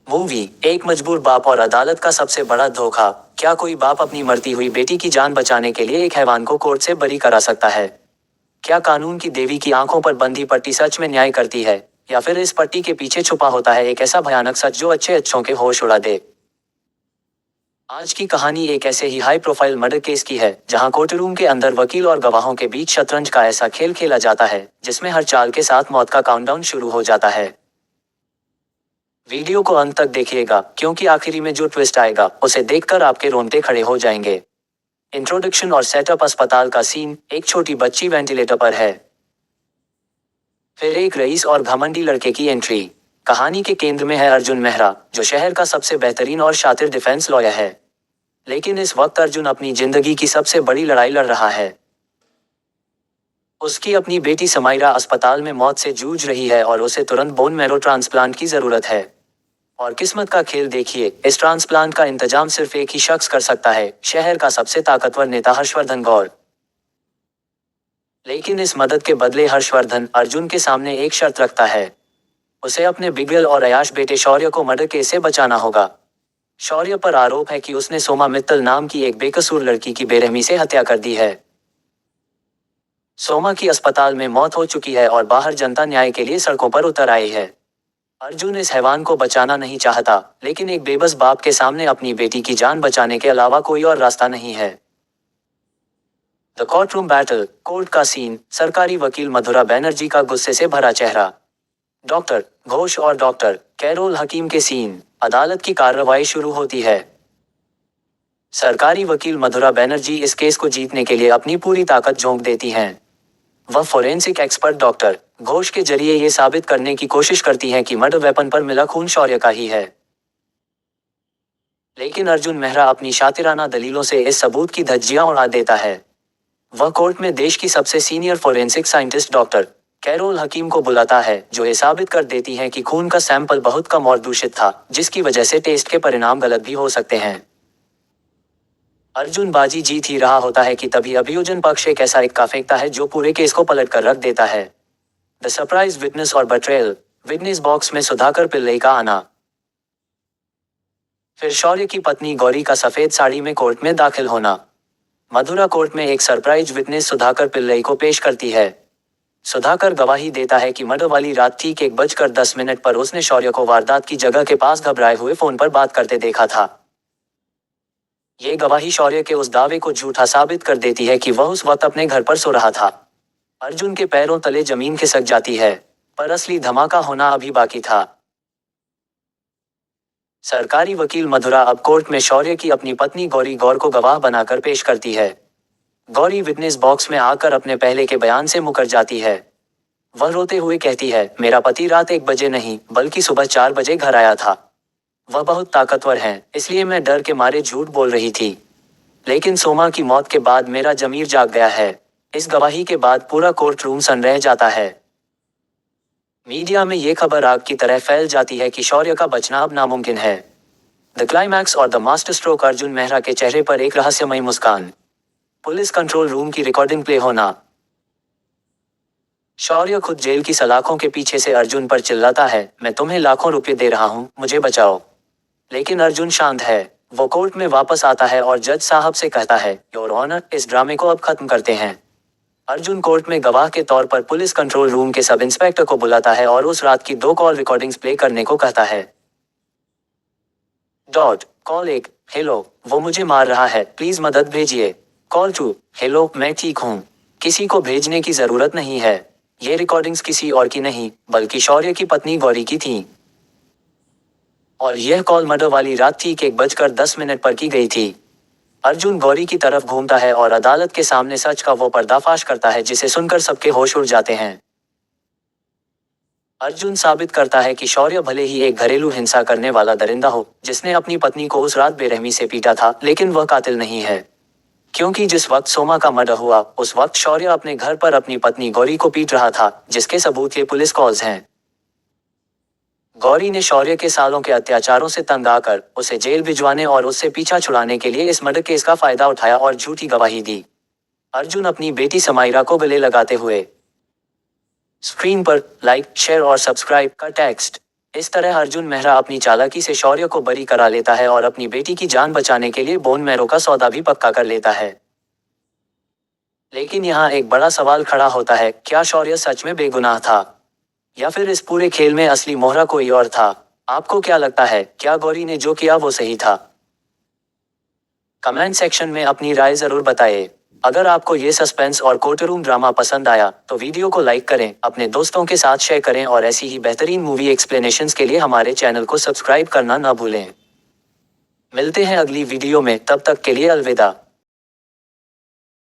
Movie एक मजबूर बाप और अदालत का सबसे बड़ा धोखा। क्या कोई बाप अपनी मरती हुई बेटी की जान बचाने के लिए एक हैवान को कोर्ट से बरी करा सकता है? क्या कानून की देवी की आंखों पर बंधी पट्टी सच में न्याय करती है, या फिर इस पट्टी के पीछे छुपा होता है एक ऐसा भयानक सच जो अच्छे अच्छों के होश उड़ा दे? आज की कहानी एक ऐसे ही हाई प्रोफाइल मर्डर केस की है जहां कोर्ट रूम के अंदर वकील और गवाहों के बीच शतरंज का ऐसा खेल खेला जाता है जिसमें हर चाल के साथ मौत का काउंटडाउन शुरू हो जाता है। वीडियो को अंत तक देखिएगा क्योंकि आखिरी में जो ट्विस्ट आएगा उसे देखकर आपके रोंगटे खड़े हो जाएंगे। इंट्रोडक्शन और सेटअप। अस्पताल का सीन। एक छोटी बच्ची वेंटिलेटर पर है। फिर एक रईस और घमंडी लड़के की एंट्री। कहानी के केंद्र में है अर्जुन मेहरा, जो शहर का सबसे बेहतरीन और शातिर डिफेंस लॉयर है। लेकिन इस वक्त अर्जुन अपनी जिंदगी की सबसे बड़ी लड़ाई लड़ रहा है। उसकी अपनी बेटी समाइरा अस्पताल में मौत से जूझ रही है और उसे तुरंत बोन मैरो ट्रांसप्लांट की जरूरत है। और किस्मत का खेल देखिए, इस ट्रांसप्लांट का इंतजाम सिर्फ एक ही शख्स कर सकता है, शहर का सबसे ताकतवर नेता हर्षवर्धन गौर। लेकिन इस मदद के बदले हर्षवर्धन अर्जुन के सामने एक शर्त रखता है। उसे अपने बिगड़ल और अयाश बेटे शौर्य को मर्डर केस से बचाना होगा। शौर्य पर आरोप है कि उसने सोमा मित्तल नाम की एक बेकसूर लड़की की बेरहमी से हत्या कर दी है। सोमा की अस्पताल में मौत हो चुकी है और बाहर जनता न्याय के लिए सड़कों पर उतर आई है। अर्जुन इस हैवान को बचाना नहीं चाहता, लेकिन एक बेबस बाप के सामने अपनी बेटी की जान बचाने के अलावा कोई और रास्ता नहीं है। The court room battle. Court का सीन। सरकारी वकील मधुरा बनर्जी का गुस्से से भरा चेहरा। डॉक्टर घोष और डॉक्टर कैरोल हकीम के सीन। अदालत की कार्रवाई शुरू होती है। सरकारी वकील मधुरा बनर्जी इस केस को जीतने के लिए अपनी पूरी ताकत झोंक देती हैं। वह फोरेंसिक एक्सपर्ट डॉक्टर घोष के जरिए ये साबित करने की कोशिश करती हैं कि मर्डर वेपन पर मिला खून शौर्य का ही है। लेकिन अर्जुन मेहरा अपनी शातिराना दलीलों से इस सबूत की धज्जियां उड़ा देता है। वह कोर्ट में देश की सबसे senior forensic scientist doctor Carol Hakim को बुलाता है, जो ये साबित कर देती है कि खून का सैंपल बहुत कम और दूषित था, जिसकी वजह से टेस्ट के परिणाम गलत भी हो सकते हैं। अर्जुन बाजी जीत ही रहा होता है कि तभी अभियोजन पक्ष एक ऐसा इक्का फेंकता है जो पूरे केस को पलट कर रख देता है। द सरप्राइज विटनेस और बट्रेयल। विटनेस बॉक्स में सुधाकर पिल्लई का आना। फिर शौर्य की पत्नी गौरी का सफेद साड़ी में कोर्ट में दाखिल होना। मधुरा कोर्ट में एक सरप्राइज विटनेस सुधाकर पिल्लई को पेश करती है। सुधाकर गवाही देता है कि मर्डर वाली रात ठीक 1:10 पर उसने शौर्य को वारदात की जगह के पास घबराए हुए फोन पर बात करते देखा था। ये गवाही शौर्य के उस दावे को झूठा साबित कर देती है कि वह उस वक्त अपने घर पर सो रहा था। अर्जुन के पैरों तले जमीन खिसक जाती है, पर असली धमाका होना अभी बाकी था। सरकारी वकील मधुरा अब कोर्ट में शौर्य की अपनी पत्नी गौरी गौर को गवाह बनाकर पेश करती है। गौरी विटनेस बॉक्स में आकर अपने पहले के बयान से मुकर जाती है। वह रोते हुए कहती है, मेरा पति रात 1 बजे नहीं बल्कि सुबह 4 बजे घर आया था। वह बहुत ताकतवर हैं, इसलिए मैं डर के मारे झूठ बोल रही थी। लेकिन सोमा की मौत के बाद मेरा जमीर जाग गया है। इस गवाही के बाद पूरा कोर्ट रूम सन रह जाता है। मीडिया में ये खबर आग की तरह फैल जाती है कि शौर्य का बचना अब नामुमकिन है। द क्लाइमैक्स और the master stroke. Arjun Mehra के चेहरे पर एक रहस्यमयी मुस्कान। पुलिस कंट्रोल रूम की रिकॉर्डिंग प्ले होना। शौर्य खुद जेल की सलाखों के पीछे से अर्जुन पर चिल्लाता है, मैं तुम्हें लाखों रुपए दे रहा हूं, मुझे बचाओ। लेकिन अर्जुन शांत है। वो कोर्ट में वापस आता है और जज साहब से कहता है, योर ऑनर, इस ड्रामे को अब खत्म करते हैं। अर्जुन कोर्ट में गवाह के तौर पर पुलिस कंट्रोल रूम के सब इंस्पेक्टर को बुलाता है और उस रात की 2 कॉल रिकॉर्डिंग्स प्ले करने को कहता है। कॉल 1, हेलो, वो मुझे मार रहा है, प्लीज मदद भेजिए। कॉल 2, हेलो, मैं ठीक हूँ, किसी को भेजने की जरूरत नहीं है। ये रिकॉर्डिंग्स किसी और की नहीं बल्कि शौर्य की पत्नी गौरी की थी। और यह कॉल मर्डर वाली रात ठीक 1:10 पर की गई थी। अर्जुन गौरी की तरफ घूमता है और अदालत के सामने सच का वो पर्दाफाश करता है जिसे सुनकर सबके होश उड़ जाते हैं। अर्जुन साबित करता है कि शौर्य भले ही एक घरेलू हिंसा करने वाला दरिंदा हो, जिसने अपनी पत्नी को उस रात बेरहमी से पीटा था, लेकिन वह कातिल नहीं है। क्योंकि जिस वक्त सोमा का मर्डर हुआ, उस वक्त शौर्य अपने घर पर अपनी पत्नी गौरी को पीट रहा था, जिसके सबूत ये पुलिस कॉल्स हैं। गौरी ने शौर्य के सालों के अत्याचारों से तंग आकर उसे जेल भिजवाने और उससे पीछा छुड़ाने के लिए इस मर्डर केस का फायदा उठाया और झूठी गवाही दी। अर्जुन अपनी बेटी समाइरा को गले लगाते हुए। स्क्रीन पर लाइक, शेयर और सब्सक्राइब का टेक्स्ट। इस तरह अर्जुन मेहरा अपनी चालाकी से शौर्य को बरी करा लेता है और अपनी बेटी की जान बचाने के लिए बोन मैरो का सौदा भी पक्का कर लेता है। लेकिन यहाँ एक बड़ा सवाल खड़ा होता है, क्या शौर्य सच में बेगुनाह था या फिर इस पूरे खेल में असली मोहरा कोई और था? आपको क्या लगता है, क्या गौरी ने जो किया वो सही था? कमेंट सेक्शन में अपनी राय जरूर बताइए। अगर आपको ये सस्पेंस और कोर्टरूम ड्रामा पसंद आया तो वीडियो को लाइक करें, अपने दोस्तों के साथ शेयर करें और ऐसी ही बेहतरीन मूवी एक्सप्लेनेशंस के लिए हमारे चैनल को सब्सक्राइब करना ना भूलें। मिलते हैं अगली वीडियो में, तब तक के लिए अलविदा।